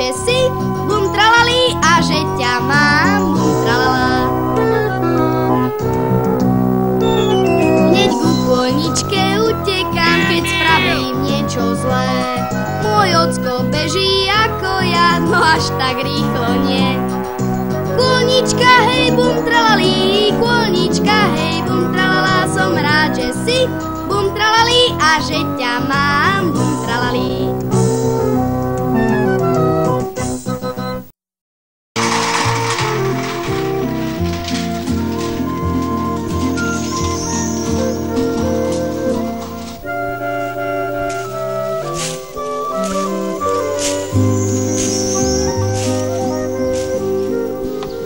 že si bum tralali a že ťa mám bum tralala. Hneď ku kôničke utekám, keď spravím niečo zlé. Môj ocko beží ako ja, no až tak rýchlo nie. Kônička, hej, bum tralali, kônička, hej, bum tralala, som rád, že si bum tralali a že ťa mám bum tralali.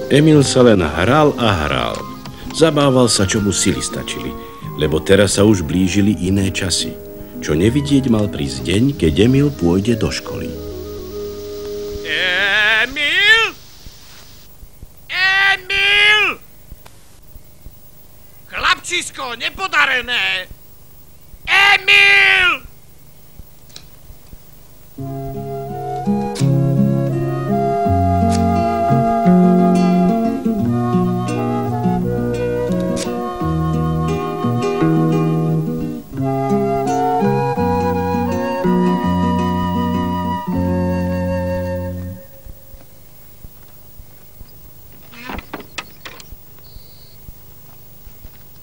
Emil sa len hral a hral. Zabával sa, čo mu sily stačili, lebo teraz sa už blížili iné časy. Čo nevidieť mal prísť deň, keď Emil pôjde do školy. Emil! Emil! Chlapčisko, nepodarené! Emil!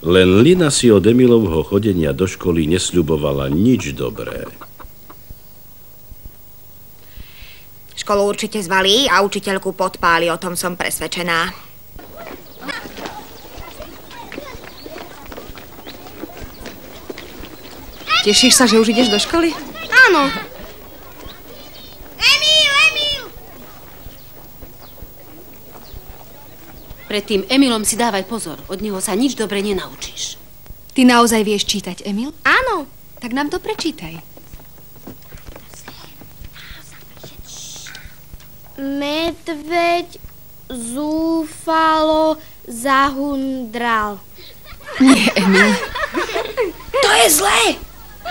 Len Lina si od Emilovho chodenia do školy nesľubovala nič dobré. Školu určite zvalí a učiteľku podpáli, o tom som presvedčená. Tešíš sa, že už ideš do školy? Áno. Pred tým Emilom si dávaj pozor, od neho sa nič dobre nenaučíš. Ty naozaj vieš čítať, Emil? Áno. Tak nám to prečítaj. Medveď zúfalo zahundral. Nie, Emil. To je zlé!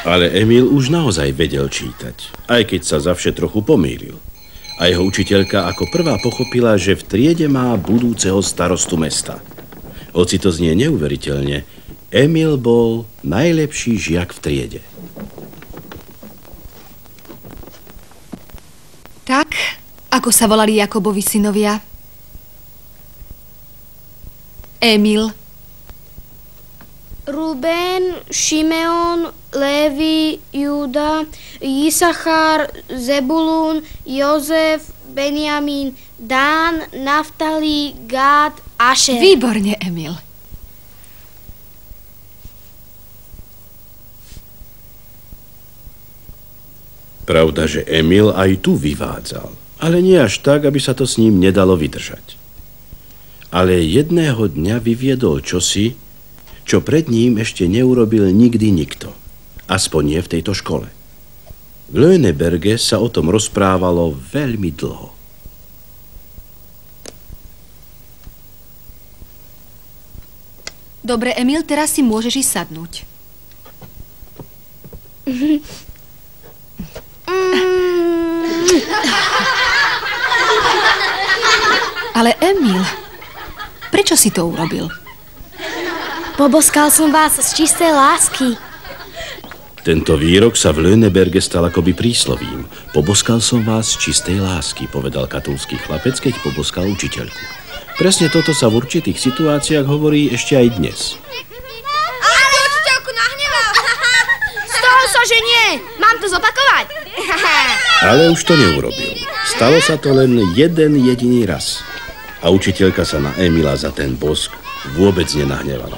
Ale Emil už naozaj vedel čítať, aj keď sa zavše trochu pomýlil. A jeho učiteľka ako prvá pochopila, že v triede má budúceho starostu mesta. Hoci to znie neuveriteľne, Emil bol najlepší žiak v triede. Tak, ako sa volali Jakobovi synovia? Emil. Ruben, Šimeon, Lévi, Júda, Jisachar, Zebulún, Jozef, Benjamín, Dán, Naftali, Gád, Ašer. Výborne, Emil. Pravda, že Emil aj tu vyvádzal, ale nie až tak, aby sa to s ním nedalo vydržať. Ale jedného dňa vyviedol čosi, čo pred ním ešte neurobil nikdy nikto. Aspoň nie v tejto škole. V Löhneberge sa o tom rozprávalo veľmi dlho. Dobre, Emil, teraz si môžeš ísť sadnúť. Ale Emil, prečo si to urobil? Poboskal som vás z čistej lásky. Tento výrok sa v Löhneberge stal akoby príslovím. Poboskal som vás z čistej lásky, povedal katolský chlapec, keď poboskal učiteľku. Presne toto sa v určitých situáciách hovorí ešte aj dnes. Ale učiteľku nahneval! Stalo sa, že nie. Mám to zopakovať. Ale už to neurobil. Stalo sa to len jeden jediný raz. A učiteľka sa na Emila za ten bosk vôbec nenahnevala.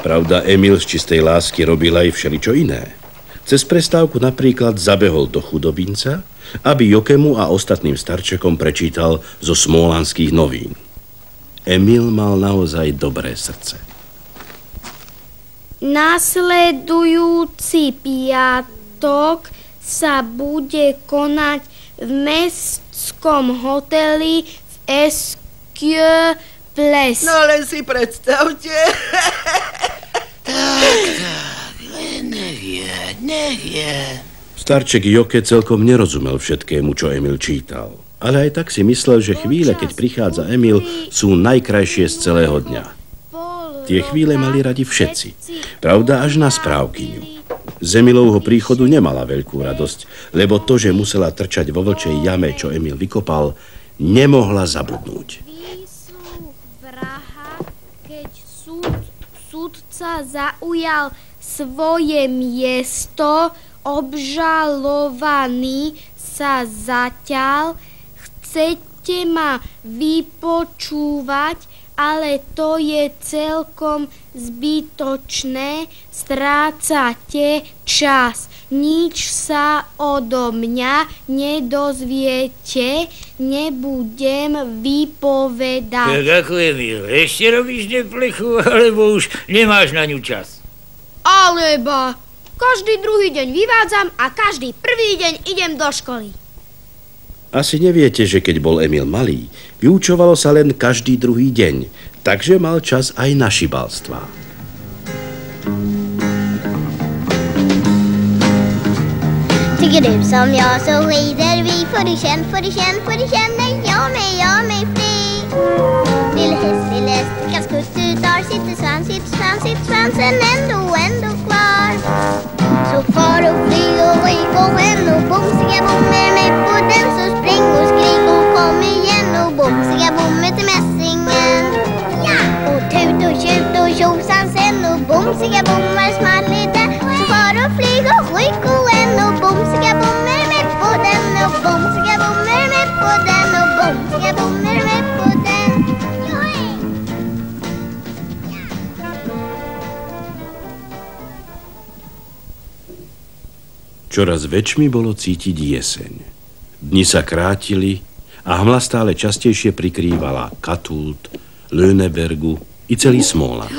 Pravda, Emil z čistej lásky robil aj všeličo iné. Cez prestávku napríklad zabehol do chudobinca, aby Jokemu a ostatným starčekom prečítal zo Smolánskych novín. Emil mal naozaj dobré srdce. Nasledujúci piatok sa bude konať v mestskom hoteli v Esquieu Place. No len si predstavte. Tak, len neviať. Neviem. Starček Joke celkom nerozumel všetkému, čo Emil čítal. Ale aj tak si myslel, že chvíle, keď prichádza Emil, sú najkrajšie z celého dňa. Tie chvíle mali radi všetci. Pravda, až na správkyňu. Z Emilovho príchodu nemala veľkú radosť, lebo to, že musela trčať vo vlčej jame, čo Emil vykopal, nemohla zabudnúť. Výsluh vraha, keď sudca zaujal svoje miesto, obžalovaný sa zaťal. Chcete ma vypočúvať, ale to je celkom zbytočné, strácate čas. Nič sa odo mňa nedozviete, nebudem vypovedať. Tak ako je, Emil, ešte robíš neplechu, alebo už nemáš na ňu čas? Alebo každý druhý deň vyvádzam a každý prvý deň idem do školy. Asi neviete, že keď bol Emil malý, vyučovalo sa len každý druhý deň, takže mal čas aj na šibalstvá. Tycker du som jag så skidor vi får du känn, när jag mig fri. Lille häst, kan skutt ut, har sitter svansen ändå kvar. Så far och flyg och ryk och ändå bomsiga bommer med på den, så spring och skrik och kom igen och bomsiga bommer till mässingen. Ja! Och tut och tjut och tjosan sen och bomsiga bommar small lite. Så far och flyg och ryk och ändå bomsiga bommer med på den och bomsiga bommer med på den och bomsiga bommer med på den. Čoraz väčšmi bolo cítiť jeseň. Dni sa krátili a hmla stále častejšie prikrývala Katult, Lönebergu i celý Småland.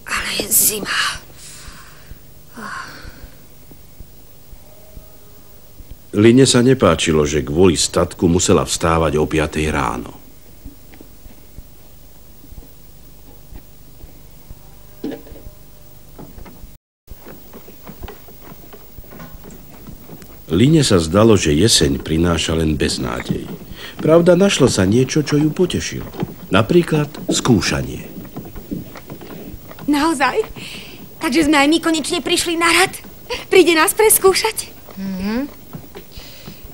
Ale je zima. Line sa nepáčilo, že kvôli statku musela vstávať o 5 ráno. Line sa zdalo, že jeseň prináša len beznádej. Pravda, našlo sa niečo, čo ju potešilo. Napríklad skúšanie. Naozaj? Takže sme aj my konečne prišli na rad? Príde nás preskúšať?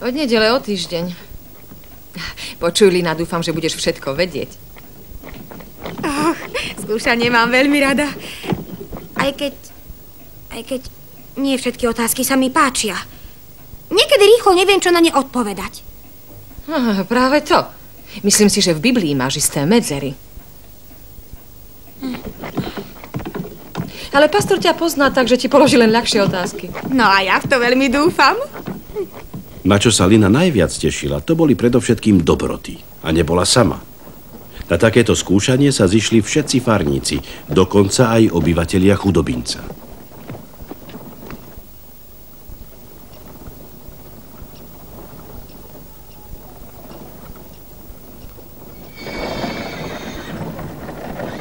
Od nedele o týždeň. Počuj, Lina, dúfam, že budeš všetko vedieť. Skúšanie mám veľmi rada. Aj keď nie všetky otázky sa mi páčia. Niekedy rýchlo neviem, čo na ne odpovedať. Práve to. Myslím si, že v Biblii máš isté medzery. Ale pastor ťa pozná, takže ti položí len ľahšie otázky. No a ja v to veľmi dúfam. Na čo sa Lina najviac tešila, to boli predovšetkým dobroty. A nebola sama. Na takéto skúšanie sa zišli všetci farníci, dokonca aj obyvatelia Chudobinca.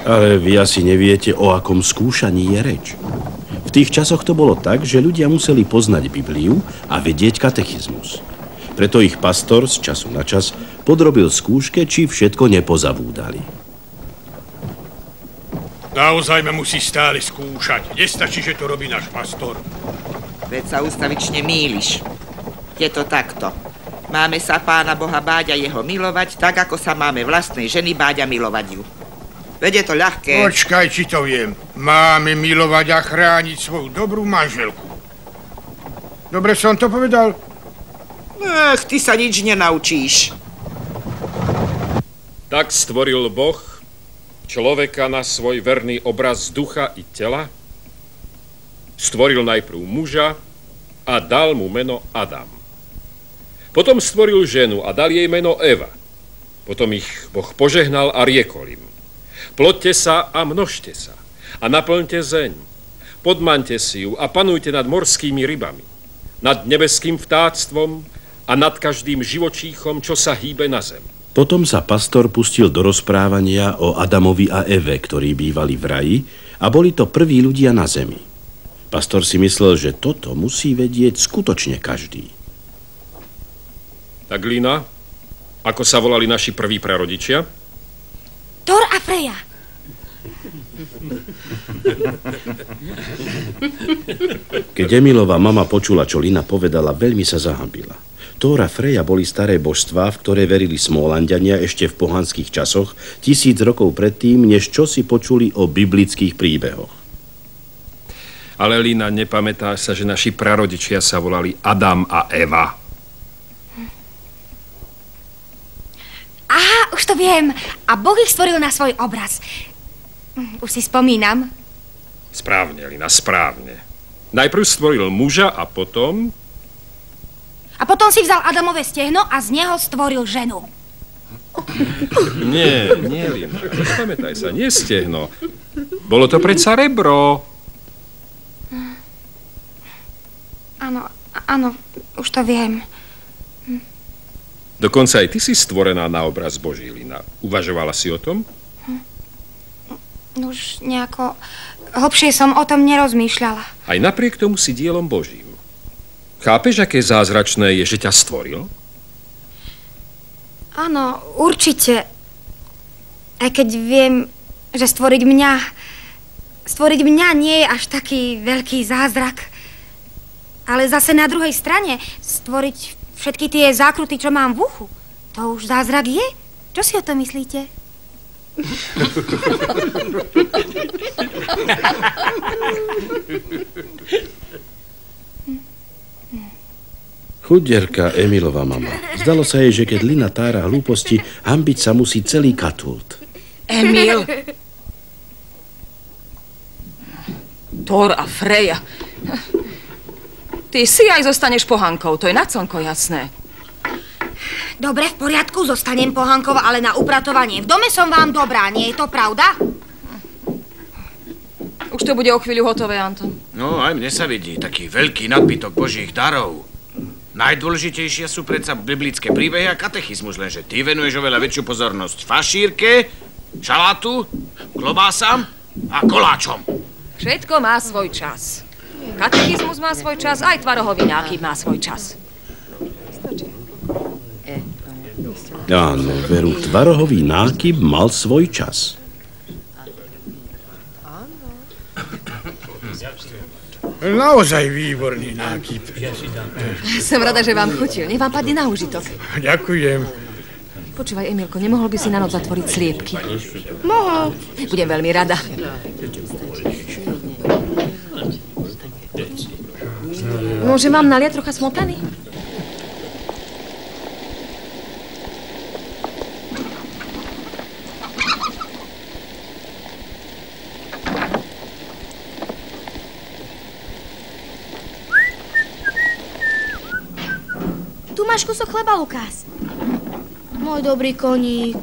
Ale vy asi neviete, o akom skúšaní je reč. V tých časoch to bolo tak, že ľudia museli poznať Bibliu a vedieť katechizmus. Preto ich pastor z času na čas podrobil skúške, či všetko nepozavúdali. Naozaj ma musí stále skúšať. Nestačí, že to robí náš pastor. Veď sa ustavične mýliš. Je to takto. Máme sa Pána Boha báť a jeho milovať, tak ako sa máme vlastnej ženy báť a milovať ju. Veď je to ľahké. Počkaj, či to viem. Máme milovať a chrániť svoju dobrú manželku. Dobre som to povedal? Ach, ty sa nič nenaučíš. Tak stvoril Boh človeka na svoj verný obraz ducha i tela. Stvoril najprv muža a dal mu meno Adam. Potom stvoril ženu a dal jej meno Eva. Potom ich Boh požehnal a riekol im: Ploďte sa a množte sa a naplňte zeň. Podmaňte si ju a panujte nad morskými rybami, nad nebeským vtáctvom a nad každým živočíchom, čo sa hýbe na zem. Potom sa pastor pustil do rozprávania o Adamovi a Eve, ktorí bývali v raji a boli to prví ľudia na zemi. Pastor si myslel, že toto musí vedieť skutočne každý. Tak, Lina, ako sa volali naši prví prarodičia? Thor a Freja. Keď Emilova mama počula, čo Lina povedala, veľmi sa zahambila. Thor a Freja boli staré božstvá, v ktoré verili Smólanďania ešte v pohanských časoch, 1000 rokov predtým, než čo si počuli o biblických príbehoch. Ale Lina, nepamätáš sa, že naši prarodičia sa volali Adam a Eva? Aha, už to viem. A Boh ich stvoril na svoj obraz. Už si spomínam. Správne, Lina, správne. Najprv stvoril muža a potom... A potom si vzal Adamové stehno a z neho stvoril ženu. Nie, Lina, nespamätaj sa, nie stehno. Bolo to predsa rebro. Áno, už to viem. Dokonca aj ty si stvorená na obraz Boží, Lina. Uvažovala si o tom? Už nejako hlbšie som o tom nerozmýšľala. Aj napriek tomu si dielom Božím. Chápeš, aké zázračné je, že ťa stvoril? Áno, určite. Aj keď viem, že stvoriť mňa nie je až taký veľký zázrak. Ale zase na druhej strane stvoriť všetky tie zákruty, čo mám v uchu, to už zázrak je? Čo si o to myslíte? Chudierka Emilova mama. Zdalo sa jej, že keď Lina tára hlúposti, hanbiť sa musí celý Katult. Emil! Thor a Freja. Ty si aj zostaneš pohankou, to je na slnko jasné. Dobre, v poriadku, zostanem pohankou, ale na upratovanie. V dome som vám dobrá, nie je to pravda? Už to bude o chvíľu hotové, Anton. No, aj mne sa vidí taký veľký nadbytok Božích darov. Najdôležitejšie sú predsa biblické príbehy a katechizmus, lenže ty venuješ oveľa väčšiu pozornosť fašírke, šalátu, klobásam a koláčom. Všetko má svoj čas. Katechizmus má svoj čas, aj tvarohový nákyp má svoj čas. Áno, veru, tvarohový nákyp mal svoj čas. Naozaj výborný nákyp. Som rada, že vám chutil. Nech vám padne na užitok. Ďakujem. Počúvaj, Emilko, nemohol by si na noc zatvoriť sliepky? Mohol. Budem veľmi rada. Môže mám naliať trocha smotany? Tu máš kúsok chleba, Lukáš. Môj dobrý koník.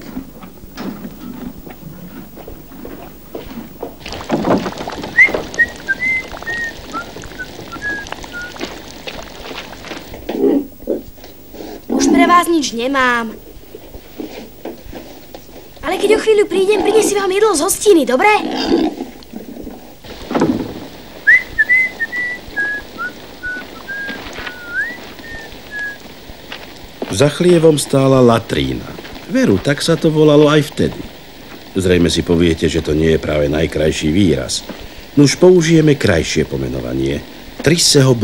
Už pre vás nič nemám. Ale keď o chvíľu prídem, prinesiem vám jedlo z hostiny, dobre? Za chlievom stála latrína. Veru, tak sa to volalo aj vtedy. Zrejme si poviete, že to nie je práve najkrajší výraz. Nuž použijeme krajšie pomenovanie. Tryseho